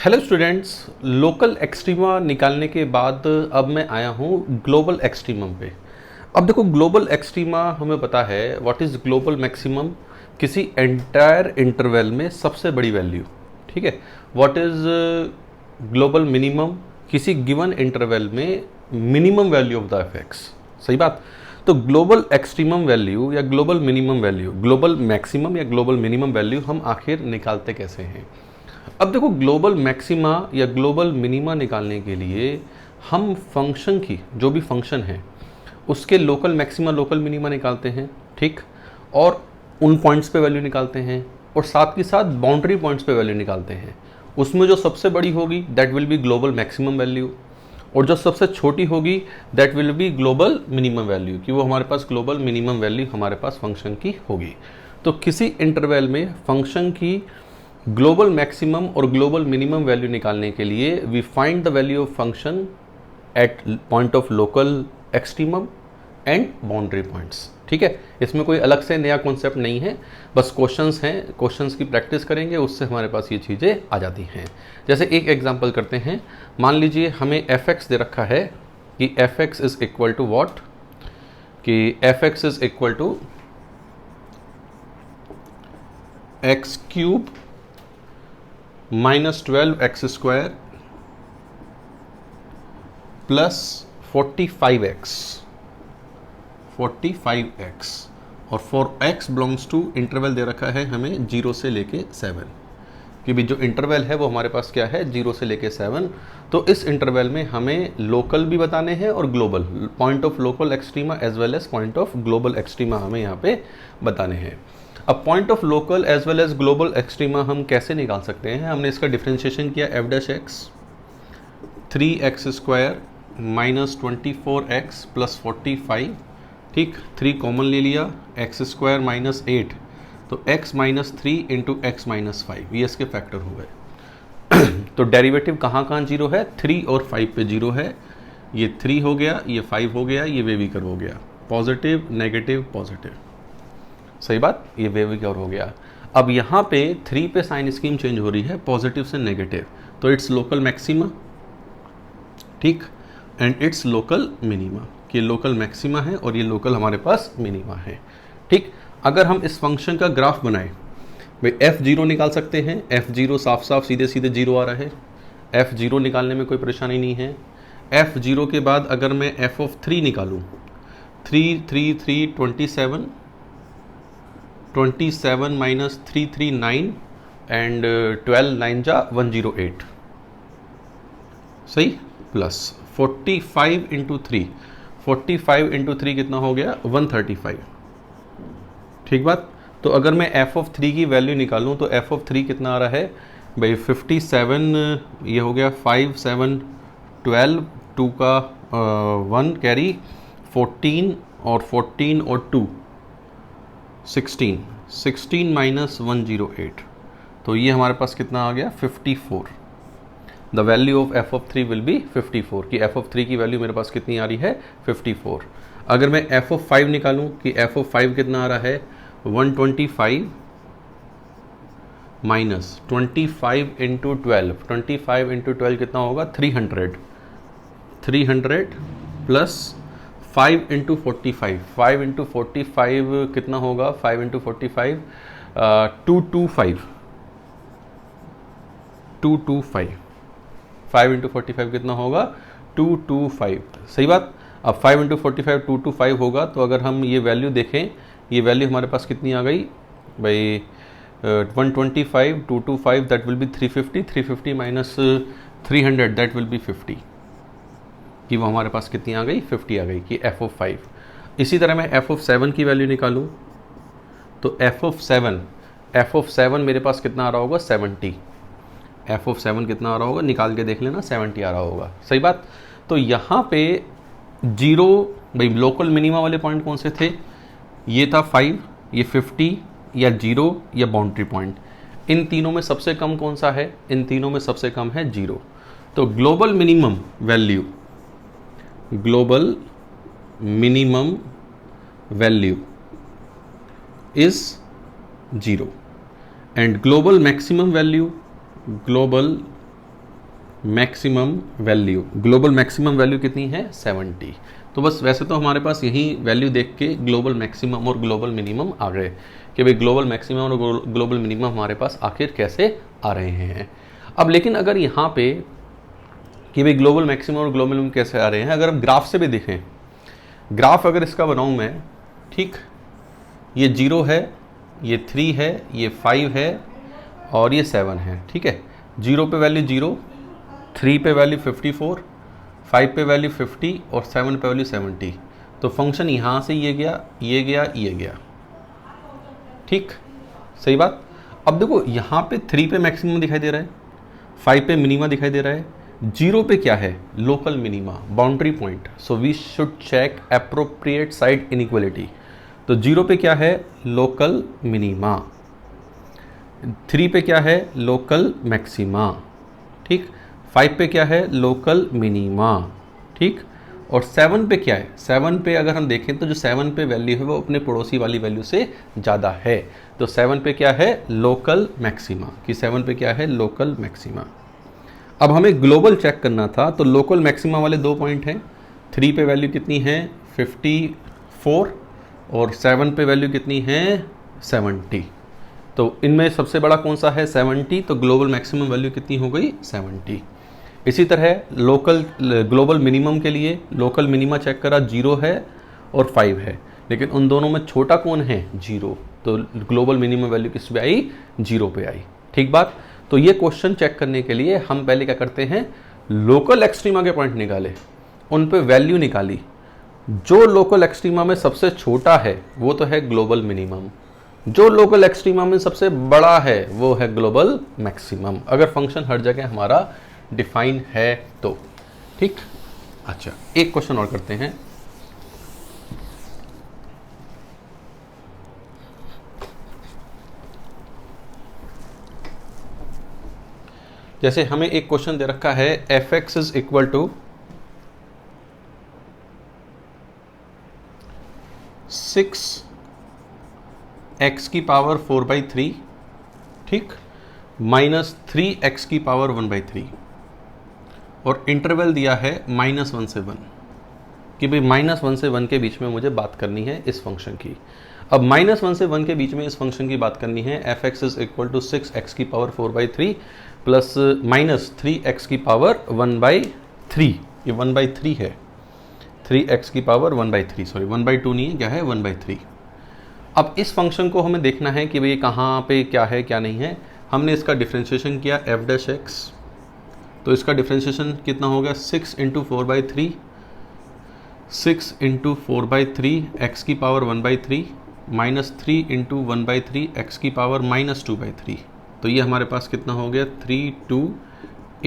Hello students, local extrema निकालने के बाद अब मैं आया हूँ ग्लोबल एक्सट्रीमम पे। अब देखो, ग्लोबल एक्सट्रीमा हमें पता है व्हाट इज़ ग्लोबल मैक्सिमम, किसी एंटायर इंटरवल में सबसे बड़ी वैल्यू। ठीक है, व्हाट इज़ ग्लोबल मिनिमम, किसी गिवन इंटरवल में minimum value of the FX. सही बात। तो ग्लोबल एक्सट्रीमम वैल्यू या global minimum value, global maximum या ग्लोबल मिनिमम वैल्यू हम आखिर निकालते कैसे हैं। अब देखो, ग्लोबल मैक्सिमा या ग्लोबल मिनिमा निकालने के लिए हम फंक्शन की, जो भी फंक्शन है उसके लोकल मैक्सिमा लोकल मिनिमा निकालते हैं। ठीक, और उन पॉइंट्स पे वैल्यू निकालते हैं और साथ के साथ बाउंड्री पॉइंट्स पे वैल्यू निकालते हैं। उसमें जो सबसे बड़ी होगी that will be global maximum value, और जो सबसे छोटी होगी that will be global minimum value, कि वो हमारे पास ग्लोबल मिनिमम वैल्यू हमारे पास फंक्शन की होगी। तो किसी इंटरवल में फंक्शन की ग्लोबल मैक्सिमम और ग्लोबल मिनिमम वैल्यू निकालने के लिए we find the value of function at point of local extremum and boundary points. ठीक है, इसमें कोई अलग से नया कॉन्सेप्ट नहीं है, बस क्वेश्चंस हैं, क्वेश्चंस की प्रैक्टिस करेंगे, उससे हमारे पास ये चीज़ें आ जाती हैं। जैसे एक एग्जांपल करते हैं, मान लीजिए हमें fx दे रखा है कि fx is equal to what, कि fx is equal to x cube minus 12x² plus 45x और for x belongs to interval दे रखा है हमें 0 से लेके 7, क्योंकि जो इंटरवल है वो हमारे पास क्या है, 0 से लेके 7। तो इस इंटरवल में हमें लोकल भी बताने हैं और global, point of local extrema as well as point of global extrema हमें यहाँ पे बताने हैं। अब point of local as well as global extrema हम कैसे निकाल सकते हैं, हमने इसका डिफ्रेंशिएशन किया f' 3x² minus 24x plus 45। ठीक, 3 कॉमन ले लिया, x² माइनस 8, तो x minus 3 into x minus 5, ये इसके फैक्टर हो गए। तो डेरिवेटिव कहाँ कहाँ 0 है, 3 और 5 पे 0 है, ये 3 हो गया, ये 5 हो गया, ये वेविकर हो गया, पॉजिटिव नेगेटिव पॉजिटिव। सही बात, ये वेविकर हो गया। अब यहाँ पे 3 पे साइन स्कीम चेंज हो रही है, पॉजिटिव से नेगेटिव, तो इट्स लोकल मैक्सिमा। ठीक, एंड इट्स लोकल मिनिमा, कि लोकल मैक्सिमा है और ये लोकल हमारे पास मिनिमा है। ठीक, अगर हम इस फंक्शन का ग्राफ बनाएं, भाई f0 निकाल सकते हैं, f0 साफ साफ सीधे सीधे 0 आ रहा है, f0 निकालने में कोई परेशानी नहीं है। f0 के बाद अगर मैं f(3) निकालूं, 3 3 3 27 माइनस 3 3 9 एंड 12 9 जा 108, सही, प्लस 45 इंटू 3, 45 इंटू 3 कितना हो गया, 135। ठीक बात। तो अगर मैं f(3) की वैल्यू निकालूं तो f(3) कितना आ रहा है भाई, 57, ये हो गया 5 7 12, 2 का 1 कैरी, 14 और 14 और 2 16 माइनस 108, तो ये हमारे पास कितना आ गया, 54। The value of f(3) will be 54, कि f(3) की वैल्यू मेरे पास कितनी आ रही है, 54। अगर मैं f(5) निकालूं कि f(5) कितना आ रहा है, 125 माइनस 25 इंटू 12, 25 इंटू 12 कितना होगा, 300 प्लस 5 इंटू 45, 5 इंटू 45 कितना होगा, 5 इंटू 45 225, 5 इंटू 45 कितना होगा, 225। सही बात। अब 5 इंटू 45 225 होगा, तो अगर हम ये वैल्यू देखें, ये वैल्यू हमारे पास कितनी आ गई भाई, 125 225 that will be 350, 350 minus 300 that will be 50, कि वो हमारे पास कितनी आ गई, 50 आ गई, कि f(5). इसी तरह मैं f(7) की वैल्यू निकालूं तो f(7) मेरे पास कितना आ रहा होगा, 70। f(7) कितना आ रहा होगा, निकाल के देख लेना, 70 आ रहा होगा। सही बात। तो यहाँ पे 0, भाई लोकल मिनिमा वाले पॉइंट कौन से थे, ये था 5, ये 50 या 0 या बाउंड्री पॉइंट। इन तीनों में सबसे कम कौन सा है, इन तीनों में सबसे कम है 0। तो global minimum value, global minimum value is 0 and global maximum value, global maximum value, global maximum value कितनी है 70। तो बस वैसे तो हमारे पास यही वैल्यू देख के ग्लोबल मैक्सिमम और ग्लोबल मिनिमम आ गए कि भाई ग्लोबल मैक्सिमम और ग्लोबल मिनिमम हमारे पास आखिर कैसे आ रहे हैं। अब लेकिन अगर यहाँ पे कि भाई ग्लोबल मैक्सिमम और ग्लोबल मिनिमम कैसे आ रहे हैं, अगर हम ग्राफ से भी देखें, ग्राफ अगर इसका बनाऊँ मैं, ठीक, ये 0 है, ये 3 है, ये 5 है और ये 7 है, ठीक है। 0 पे वैल्यू 0, 3 पे वैल्यू 54, 5 पे वैल्यू 50 और 7 पे वैल्यू 70। तो फंक्शन यहाँ से ये गया, ये गया, ये गया, ठीक, सही बात। अब देखो यहाँ पे 3 पे मैक्सिमम दिखाई दे रहा है, 5 पे मिनिमा दिखाई दे रहा है, 0 पे क्या है, local minima, boundary point. So we should check appropriate side inequality. तो 0 पे क्या है, लोकल मिनिमा, 3 पे क्या है, लोकल मैक्सिमा, ठीक, 5 पे क्या है, लोकल मिनिमा, ठीक, और 7 पे क्या है, 7 पे अगर हम देखें तो जो 7 पे वैल्यू है वो अपने पड़ोसी वाली वैल्यू से ज़्यादा है। तो 7 पे क्या है, लोकल मैक्सिमा, कि 7 पे क्या है, लोकल मैक्सिमा। अब हमें ग्लोबल चेक करना था, तो लोकल मैक्सिमा वाले 2 पॉइंट हैं। 3 पे वैल्यू कितनी है, 54, और 7 पे वैल्यू कितनी है, 70। तो इनमें सबसे बड़ा कौन सा है, 70। तो ग्लोबल मैक्सिमम वैल्यू कितनी हो गई, 70। इसी तरह लोकल ग्लोबल मिनिमम के लिए लोकल मिनिमा चेक करा, 0 है और 5 है, लेकिन उन दोनों में छोटा कौन है, 0। तो ग्लोबल मिनिमम वैल्यू किस पे आई, 0 पे आई, ठीक बात। तो ये क्वेश्चन चेक करने के लिए हम पहले क्या करते हैं, लोकल एक्सट्रीमा के पॉइंट निकाले, उन पे वैल्यू निकाली। जो लोकल एक्सट्रीमा में सबसे छोटा है वो तो है ग्लोबल मिनिमम, जो लोकल एक्सट्रीमा में सबसे बड़ा है वो है ग्लोबल मैक्सिमम, अगर फंक्शन हर जगह हमारा डिफाइन है तो, ठीक। अच्छा, एक क्वेश्चन और करते हैं। जैसे हमें एक क्वेश्चन दे रखा है, fx is equal to 6x की पावर 4/3, ठीक, माइनस 3x की पावर 1/3, और इंटरवल दिया है -1 से 1, कि भाई -1 से 1 के बीच में मुझे बात करनी है इस फंक्शन की। अब -1 से 1 के बीच में इस फंक्शन की बात करनी है, fx is equal to 6x की पावर 4/3 प्लस माइनस 3x की पावर 1/3, ये 1/3 है, 3x की पावर 1/3, सॉरी 1/2 नहीं है, क्या है, 1/3। अब इस फंक्शन को हमें देखना है कि भाई कहाँ पे क्या है क्या नहीं है। हमने इसका डिफ्रेंशिएशन किया f'(x), तो इसका डिफ्रेंशिएशन कितना हो गया, 6 × 4/3, 6 × 4/3 x की पावर 1/3 माइनस 3 × 1/3 x की पावर -2/3। तो ये हमारे पास कितना हो गया, 3 2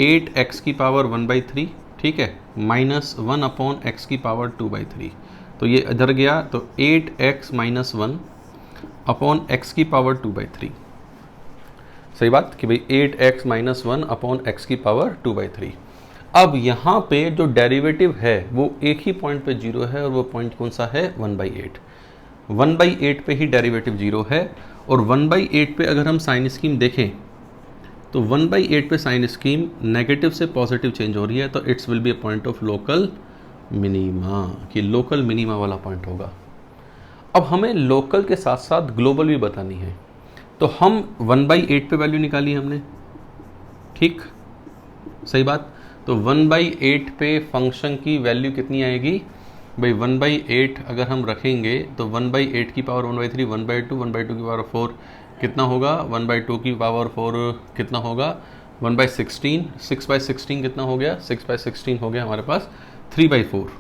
8x की पावर 1/3, ठीक है, -1/x की पावर 2/3। तो ये इधर गया, तो 8x - 1/x की पावर 2/3, सही बात, कि भाई 8x - 1/x की पावर 2/3। अब यहाँ पे जो डेरिवेटिव है वो एक ही पॉइंट पे 0 है, और वो पॉइंट कौन सा है, 1/8। 1/8 पे ही डेरिवेटिव 0 है, और 1/8 पे अगर हम साइन स्कीम देखें तो 1/8 पे साइन स्कीम नेगेटिव से पॉजिटिव चेंज हो रही है, तो it's will be a point of local minima, कि लोकल मिनिमा वाला पॉइंट होगा। अब हमें लोकल के साथ साथ ग्लोबल भी बतानी है, तो हम 1/8 पे वैल्यू निकाली हमने, ठीक, सही बात। तो 1/8 पे फंक्शन की वैल्यू कितनी आएगी भाई, 1/8 अगर हम रखेंगे तो 1/8 की पावर 1/3, 1/2, 1/2 की पावर 4 कितना होगा, 1/2 की पावर 4 कितना होगा, 1/16, 6/16 कितना हो गया, 6/16 हो गया हमारे पास 3/4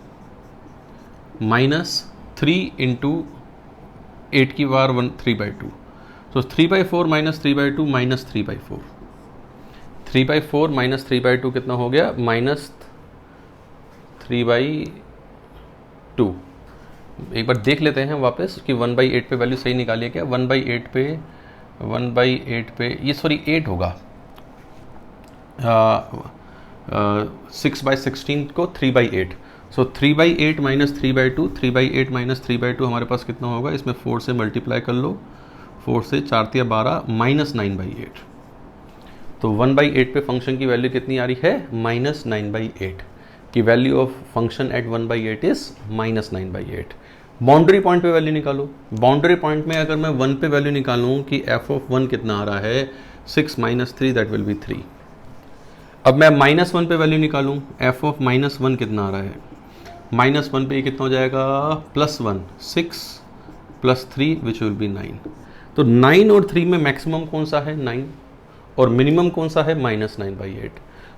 माइनस 3 × 8 की पावर 3/2। तो 3/4 माइनस 3/2 माइनस 3/4, 3/4 माइनस 3/2 कितना हो गया, -3/2। एक बार देख लेते हैं वापस कि 1/8 पे वैल्यू सही निकालिए क्या, 1/8 पे ये सॉरी 8 होगा, 6/16 को 3/8, सो 3/8 माइनस 3/2, 3/8 माइनस 3/2 हमारे पास कितना होगा, इसमें 4 से मल्टीप्लाई कर लो, 4 से 4 × 12 -9/8। तो 1/8 पे फंक्शन की वैल्यू कितनी आ रही है, -9/8 की value of function eight 1/8 is -9/8। Boundary point पे वैल्यू निकालो। बाउंड्री पॉइंट में अगर मैं 1 पे वैल्यू निकालूं कि f ऑफ 1 कितना आ रहा है, 6 - 3 दैट विल बी 3। अब मैं -1 पे वैल्यू निकालूं, f ऑफ -1 कितना आ रहा है, -1 पे ये कितना हो जाएगा, +1, 6 + 3 विच विल बी 9। तो 9 और 3 में मैक्सिमम कौन सा है, 9, और मिनिमम कौन सा है, -9/8।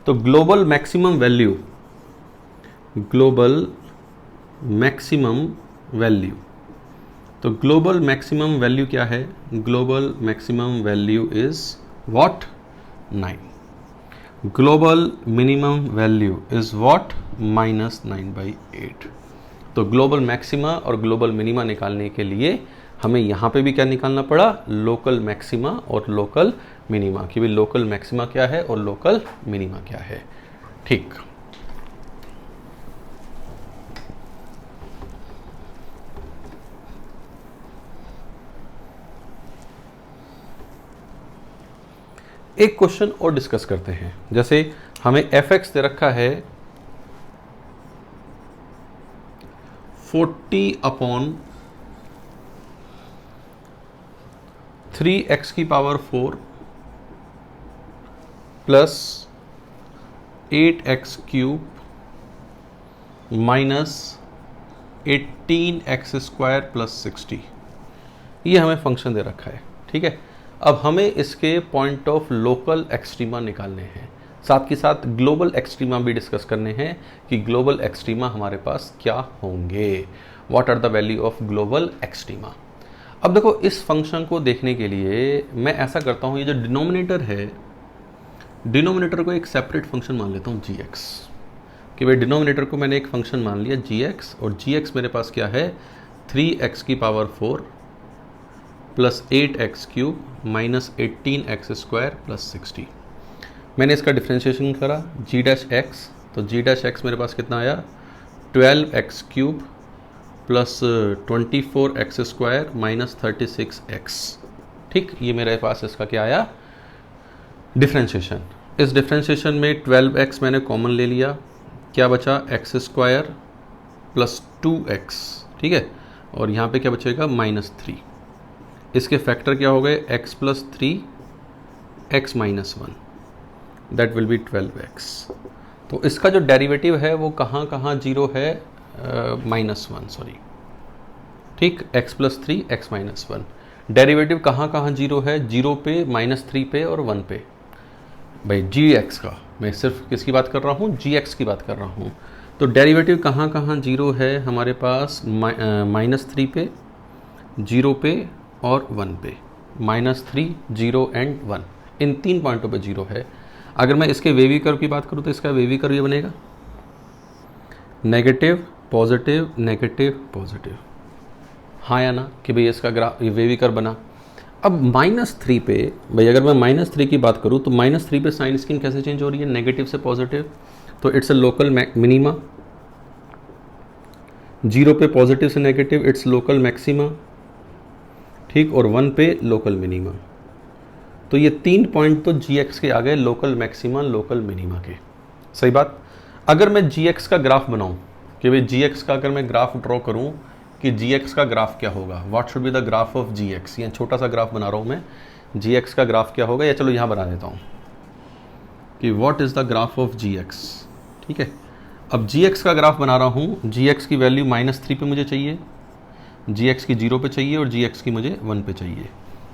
तो global maximum value, global maximum value, तो ग्लोबल मैक्सिमम वैल्यू क्या है, global maximum value is what, 9। Global minimum value is what, -9/8। तो ग्लोबल मैक्सिमा और ग्लोबल मिनिमा निकालने के लिए हमें यहाँ पे भी क्या निकालना पड़ा, लोकल मैक्सिमा और लोकल मिनिमा, कि भाई लोकल मैक्सिमा क्या है और लोकल मिनिमा क्या है। ठीक, एक क्वेश्चन और डिस्कस करते हैं। जैसे हमें f(x) दे रखा है 40/3x⁴ plus 8x³ minus 18x² plus 60। ये हमें फंक्शन दे रखा है, ठीक है। अब हमें इसके पॉइंट ऑफ लोकल एक्सट्रीमा निकालने हैं, साथ के साथ ग्लोबल एक्सट्रीमा भी डिस्कस करने हैं कि ग्लोबल एक्सट्रीमा हमारे पास क्या होंगे, what are the value of global extrema. अब देखो, इस फंक्शन को देखने के लिए मैं ऐसा करता हूँ, ये जो डिनोमिनेटर है, डिनोमिनेटर को एक सेपरेट फंक्शन मान लेता हूँ gx, कि भाई डिनोमिनेटर को मैंने एक फंक्शन मान लिया gx, और gx मेरे पास क्या है, 3x⁴ plus 8x³ minus 18x² plus 60। मैंने इसका डिफ्रेंशिएशन करा g'(x), तो g'(x) मेरे पास कितना आया, 12x³ plus 24x² minus 36x। ठीक, ये मेरे पास इसका क्या आया, डिफ्रेंशिएशन। इस डिफ्रेंशिएशन में 12x मैंने कॉमन ले लिया, क्या बचा, x² प्लस 2x, ठीक है, और यहाँ पे क्या बचेगा, -3। इसके फैक्टर क्या हो गए, x plus 3 x minus 1, that will be 12x। तो इसका जो डेरिवेटिव है वो कहाँ कहाँ जीरो है, -1, सॉरी, ठीक, x plus 3 x minus 1। Derivative कहाँ कहाँ जीरो है, 0 पे, -3 पे और 1 पे। भाई gx का, मैं सिर्फ किसकी बात कर रहा हूँ, gx की बात कर रहा हूँ। तो डेरिवेटिव कहाँ कहाँ जीरो है हमारे पास, -3 पे, 0 पे और 1 पे, -3, 0 एंड 1, इन 3 पॉइंटों पे जीरो है। अगर मैं इसके वेवी कर्व की बात करूँ तो इसका वेवी कर्व ये बनेगा नेगेटिव पॉजिटिव नेगेटिव पॉजिटिव, हाँ या ना, कि भाई इसका ग्राफ, ये वेवी कर्व बना। अब -3 पे, भाई अगर मैं -3 की बात करूँ तो -3 पे साइन स्कीम कैसे चेंज हो रही है, नेगेटिव से पॉजिटिव, तो इट्स अ लोकल मिनिमा। 0 पे पॉजिटिव से नेगेटिव, इट्स लोकल मैक्सिमा, ठीक, और 1 पे लोकल मिनिमा। तो ये 3 पॉइंट तो gx के आ गए, लोकल मैक्सिमा लोकल मिनिमा के, सही बात। अगर मैं gx का ग्राफ बनाऊं, कि भाई gx का अगर मैं ग्राफ ड्रॉ करूं कि gx का ग्राफ क्या होगा, what should be the graph of gx, ये छोटा सा ग्राफ बना रहा हूं मैं, gx का ग्राफ क्या होगा, या चलो यहाँ बना देता हूँ कि what is the graph of gx, ठीक है। अब gx का ग्राफ बना रहा हूँ, gx की वैल्यू -3 पे मुझे चाहिए, gx की 0 पे चाहिए और gx की मुझे 1 पे चाहिए,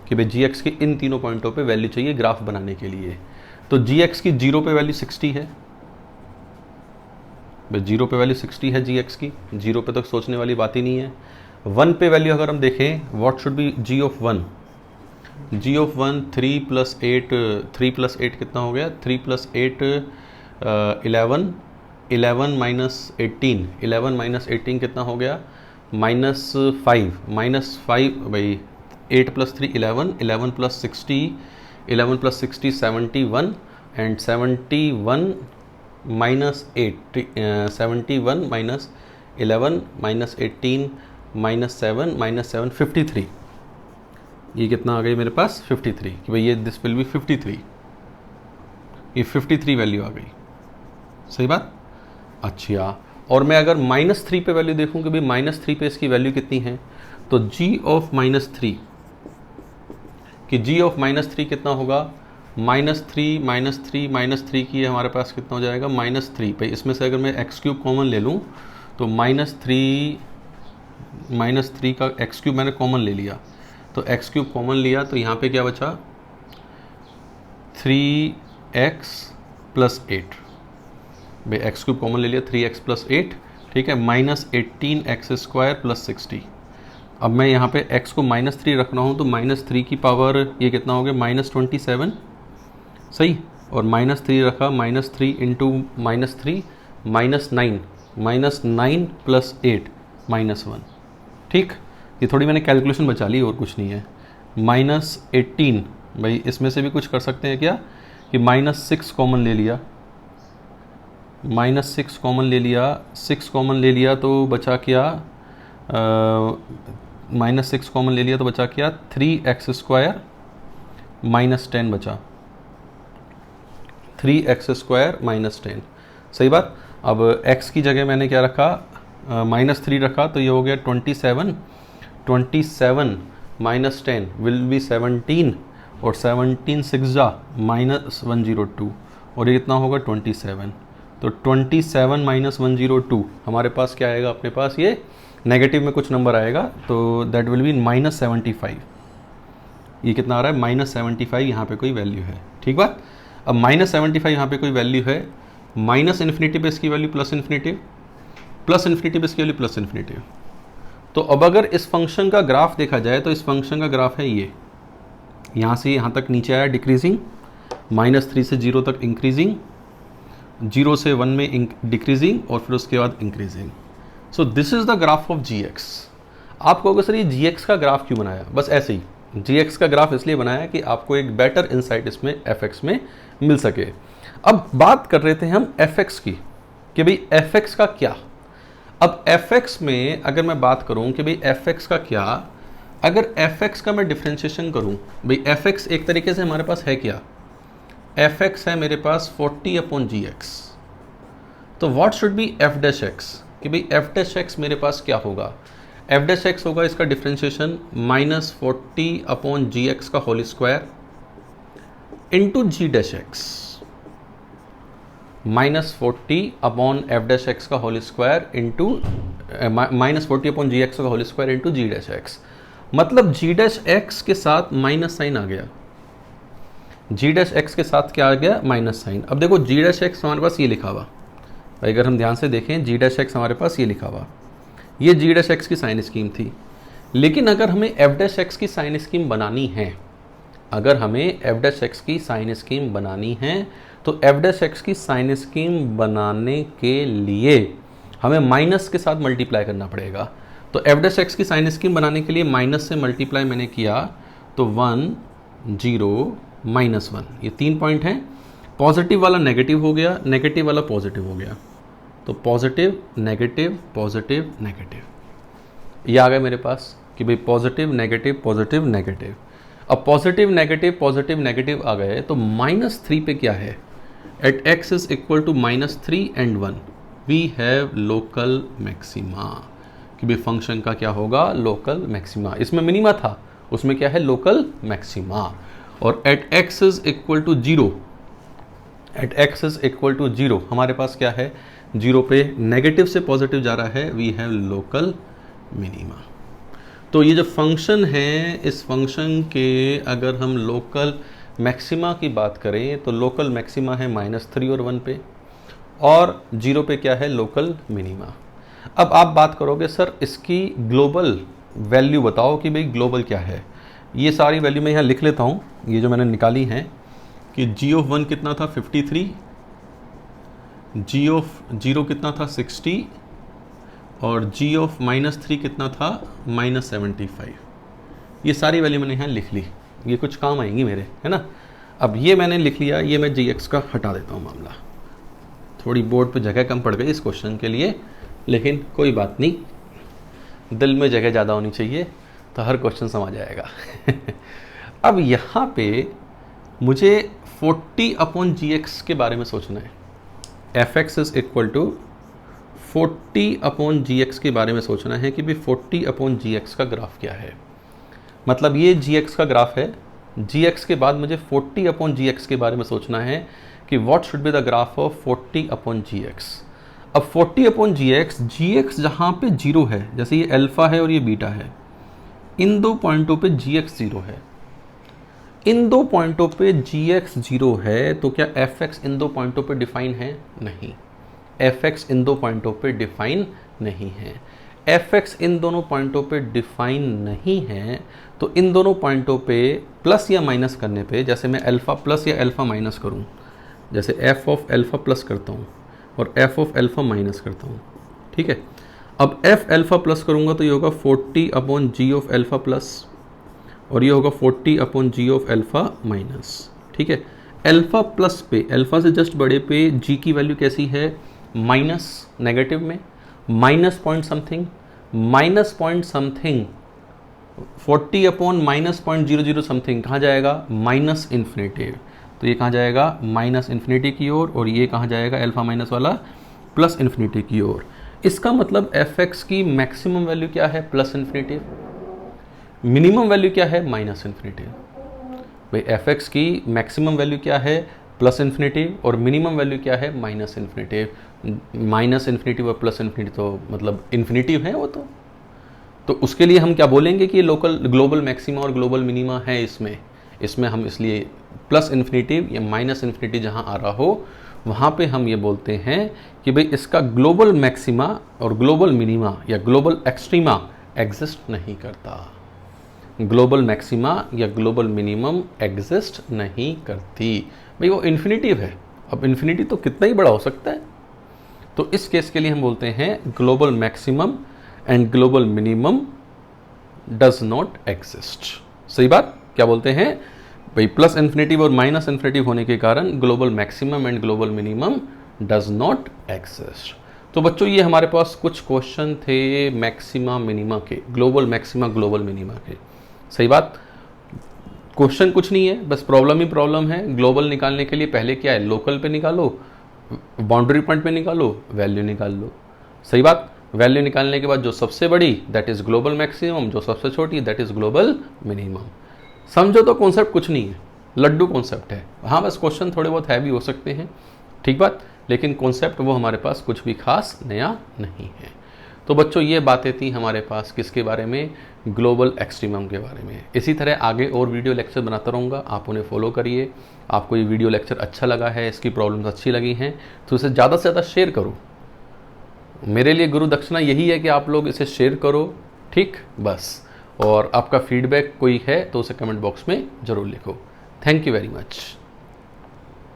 कि भाई gx की इन तीनों पॉइंटों पे वैल्यू चाहिए ग्राफ बनाने के लिए। तो gx की 0 पे वैल्यू 60 है, भाई 0 पे वैल्यू 60 है gx की, 0 पे तो सोचने वाली बात ही नहीं है। 1 पे वैल्यू अगर हम देखें, what should B g of 1, g of 1 3 + 8 कितना हो गया, 3 + 8 11, 11 माइनस 18, 11 माइनस 18 कितना हो गया, -5 भाई 8 + 3 11, 11 + 60, 11 + 60 71, and 71 minus 8, 71 minus 11 minus 18 minus 7 53। ये कितना आ गई मेरे पास, 53, कि भाई ये दिस विल बी 53। ये 53 वैल्यू आ गई, सही बात। अच्छा, और मैं अगर -3 पे वैल्यू देखूं कि भाई -3 पे इसकी वैल्यू कितनी है, तो g ऑफ -3 कि g ऑफ -3 कितना होगा, -3 -3 -3 की हमारे पास कितना हो जाएगा, -3 पे इसमें से अगर मैं x³ कॉमन ले लूँ तो -3 का x³ मैंने कॉमन ले लिया, तो x³ कॉमन लिया तो यहाँ पे क्या बचा, 3x + 8, भाई x³ कॉमन ले लिया, 3x + 8, ठीक है, -18x² + 60। अब मैं यहाँ पे x को -3 रख रहा हूँ तो -3 की पावर ये कितना हो गया, -27, सही, और -3 रखा, -3 इंटू -3 -9 +9 + 8 -1, ठीक। ये थोड़ी मैंने कैलकुलेशन बचा ली और कुछ नहीं है। -18, भाई इसमें से भी कुछ कर सकते हैं क्या कि -6 कॉमन ले लिया, -6 कॉमन ले लिया, 6 कॉमन ले लिया तो बचा क्या, -6 कॉमन ले लिया तो बचा क्या, 3x² -10 बचा, 3x² -10, सही बात। अब x की जगह मैंने क्या रखा, -3 रखा, तो ये हो गया 27 -10 विल बी 17, और 17 6 -102, और ये कितना होगा 27, तो 27 -102 हमारे पास क्या आएगा, अपने पास ये नेगेटिव में कुछ नंबर आएगा, तो दैट विल बी -75। ये कितना आ रहा है, -75, यहाँ पे कोई वैल्यू है, ठीक बात। अब -75 यहाँ पे कोई वैल्यू है, -∞ पे इसकी वैल्यू +∞, +∞ पे इसकी वैल्यू +∞। तो अब अगर इस फंक्शन का ग्राफ देखा जाए तो इस फंक्शन का ग्राफ है ये, यहाँ से यहाँ तक नीचे आया डिक्रीजिंग, -3 से 0 तक इंक्रीजिंग, 0 से 1 में डिक्रीजिंग, और फिर उसके बाद increasing. So this is the graph of gx। आप कहोगे सर ये gx का ग्राफ क्यों बनाया, बस ऐसे ही gx का ग्राफ इसलिए बनाया कि आपको एक बेटर इंसाइट इसमें fx में मिल सके। अब बात कर रहे थे हम fx की कि भाई fx का क्या। अब fx में अगर मैं बात करूं कि भाई fx का क्या, अगर fx का मैं डिफ्रेंशिएशन करूं, भाई fx एक तरीके से हमारे पास है क्या, fx है मेरे पास 40/gx, तो व्हाट शुड बी f'(x) कि भाई f'(x) मेरे पास क्या होगा, f'(x) होगा इसका डिफ्रेंशिएशन -40/gx का whole square into g'(x), -40/f'(x) का होल स्क्वायर इंटू -40/gx का होल स्क्वायर इंटू g'(x), मतलब g'(x) के साथ माइनस साइन आ गया, g'(x) के साथ क्या आ गया, माइनस साइन। अब देखो g'(x) हमारे पास ये लिखा हुआ, भाई अगर हम ध्यान से देखें g'(x) हमारे पास ये लिखा हुआ, ये g'(x) की साइन स्कीम थी। लेकिन अगर हमें f'(x) की साइन स्कीम बनानी है, अगर हमें f'(x) की साइन स्कीम बनानी है तो f'(x) की साइन स्कीम बनाने के लिए हमें माइनस के साथ मल्टीप्लाई करना पड़ेगा। तो f'(x) की साइन स्कीम बनाने के लिए माइनस से मल्टीप्लाई मैंने किया तो 1 0 -1, ये 3 पॉइंट हैं। पॉजिटिव वाला नेगेटिव हो गया, नेगेटिव वाला पॉजिटिव हो गया, तो पॉजिटिव नेगेटिव पॉजिटिव नेगेटिव, ये आ गया मेरे पास कि भाई पॉजिटिव नेगेटिव पॉजिटिव नेगेटिव। अब पॉजिटिव नेगेटिव आ गए तो -3 पे क्या है, at x is equal to -3 and 1 we have local maxima, कि भाई फंक्शन का क्या होगा, लोकल मैक्सिमा। इसमें मिनिमा था, उसमें क्या है, लोकल मैक्सिमा। और at x is equal to 0, at x is equal to 0 हमारे पास क्या है, 0 पे नेगेटिव से पॉजिटिव जा रहा है, वी हैव लोकल मिनिमा। तो ये जो फंक्शन है, इस फंक्शन के अगर हम लोकल मैक्सिमा की बात करें तो लोकल मैक्सिमा है -3 और 1 पे, और 0 पे क्या है, लोकल मिनिमा। अब आप बात करोगे सर इसकी ग्लोबल वैल्यू बताओ कि भाई ग्लोबल क्या है। ये सारी वैल्यू मैं यहाँ लिख लेता हूँ, ये जो मैंने निकाली हैं कि g(1) कितना था 53, g(0) कितना था 60, और g(-3) कितना था -75। ये सारी वैल्यू मैंने यहाँ लिख ली, ये कुछ काम आएंगी मेरे, है ना। अब ये मैंने लिख लिया, ये मैं gx का हटा देता हूँ मामला। थोड़ी बोर्ड पे जगह कम पड़ गई इस क्वेश्चन के लिए, लेकिन कोई बात नहीं, दिल में जगह ज़्यादा होनी चाहिए तो हर क्वेश्चन समझ आएगा। अब यहाँ पे मुझे 40 अपॉन जी एक्स के बारे में सोचना है। F x is equal to 40 upon g x के बारे में सोचना है कि भाई 40 अपॉन जी एक्स का ग्राफ क्या है। मतलब ये जी एक्स का ग्राफ है, जी एक्स के बाद मुझे 40 अपॉन जी एक्स के बारे में सोचना है कि what should be the graph of 40 upon g x. अब 40 अपॉन जी एक्स जहाँ पे जीरो है, जैसे ये अल्फा है और ये बीटा है, इन दो पॉइंटों पे जी एक्स जीरो है, इन दो पॉइंटों पे जी एक्स जीरो है, तो क्या एफ एक्स इन दो पॉइंटों पे डिफाइन है? नहीं, एफ एक्स इन दो पॉइंटों पे डिफाइन नहीं है। एफ एक्स इन दोनों पॉइंटों पे डिफाइन नहीं है, तो इन दोनों पॉइंटों पे प्लस या माइनस करने पे, जैसे मैं अल्फा प्लस या अल्फा माइनस करूं, जैसे एफ ऑफ अल्फा प्लस करता हूं और एफ ऑफ अल्फा माइनस करता हूं, ठीक है। अब एफ अल्फा प्लस करूंगा तो ये होगा 40 upon G of alpha plus और ये होगा 40 upon G of alpha minus, ठीक है। अल्फा प्लस पे, अल्फा से जस्ट बड़े पे जी की वैल्यू कैसी है? माइनस, नेगेटिव में minus point something, minus point something 40 upon minus point 00 something कहाँ जाएगा? Minus infinity. तो ये कहाँ जाएगा? माइनस इन्फिनिटी की ओर, और ये कहाँ जाएगा? अल्फा माइनस वाला प्लस इन्फिनिटी की ओर। इसका मतलब एफ एक्स की मैक्सिमम वैल्यू क्या है? Plus infinity. मिनिमम वैल्यू क्या है? Minus infinity. भाई एफ एक्स की मैक्सिमम वैल्यू क्या है? प्लस इन्फिनिटी, और मिनिमम वैल्यू क्या है? Minus infinity. माइनस इन्फिनिटी और प्लस इन्फिनिटी तो मतलब इन्फिनिटिव है वो तो उसके लिए हम क्या बोलेंगे कि ये लोकल ग्लोबल मैक्सिमा और ग्लोबल मिनिमा है इसमें हम इसलिए प्लस इन्फिनिटी या माइनस इन्फिनिटी जहाँ आ रहा हो वहाँ पे हम ये बोलते हैं कि भाई इसका ग्लोबल मैक्सिमा और ग्लोबल मिनिमा या ग्लोबल एक्सट्रीमा एग्जिस्ट नहीं करता। ग्लोबल मैक्सिमा या ग्लोबल मिनिमम एग्जिस्ट नहीं करती। भाई वो इन्फिनिटिव है, अब इन्फिनिटी तो कितना ही बड़ा हो सकता है। तो इस केस के लिए हम बोलते हैं global maximum and global minimum does not exist. सही बात? क्या बोलते हैं भाई? प्लस इन्फिनिटिव और माइनस इन्फिनिटिव होने के कारण global maximum and global minimum does not exist. तो बच्चों ये हमारे पास कुछ क्वेश्चन थे मैक्सिमा मिनिमा के, ग्लोबल मैक्सिमा ग्लोबल मिनिमा के। सही बात? क्वेश्चन कुछ नहीं है, बस प्रॉब्लम ही प्रॉब्लम है। ग्लोबल निकालने के लिए पहले क्या है? लोकल पे निकालो, बाउंड्री पॉइंट पे निकालो, वैल्यू निकाल लो। सही बात? वैल्यू निकालने के बाद जो सबसे बड़ी दैट इज ग्लोबल मैक्सिमम, जो सबसे छोटी दैट इज ग्लोबल मिनिमम। समझो तो कॉन्सेप्ट कुछ नहीं है, लड्डू कॉन्सेप्ट है। हाँ बस क्वेश्चन थोड़े बहुत हैवी हो सकते हैं, ठीक बात, लेकिन कॉन्सेप्ट वो हमारे पास कुछ भी खास नया नहीं है। तो बच्चों ये बातें थी हमारे पास किसके बारे में? ग्लोबल एक्सट्रीमम के बारे में। इसी तरह आगे और वीडियो लेक्चर बनाता रहूँगा, आप उन्हें फॉलो करिए। आपको ये वीडियो लेक्चर अच्छा लगा है, इसकी प्रॉब्लम्स अच्छी लगी हैं तो इसे ज़्यादा से ज़्यादा शेयर करो। मेरे लिए गुरु दक्षिणा यही है कि आप लोग इसे शेयर करो, ठीक बस। और आपका फीडबैक कोई है तो उसे कमेंट बॉक्स में ज़रूर लिखो। Thank you very much.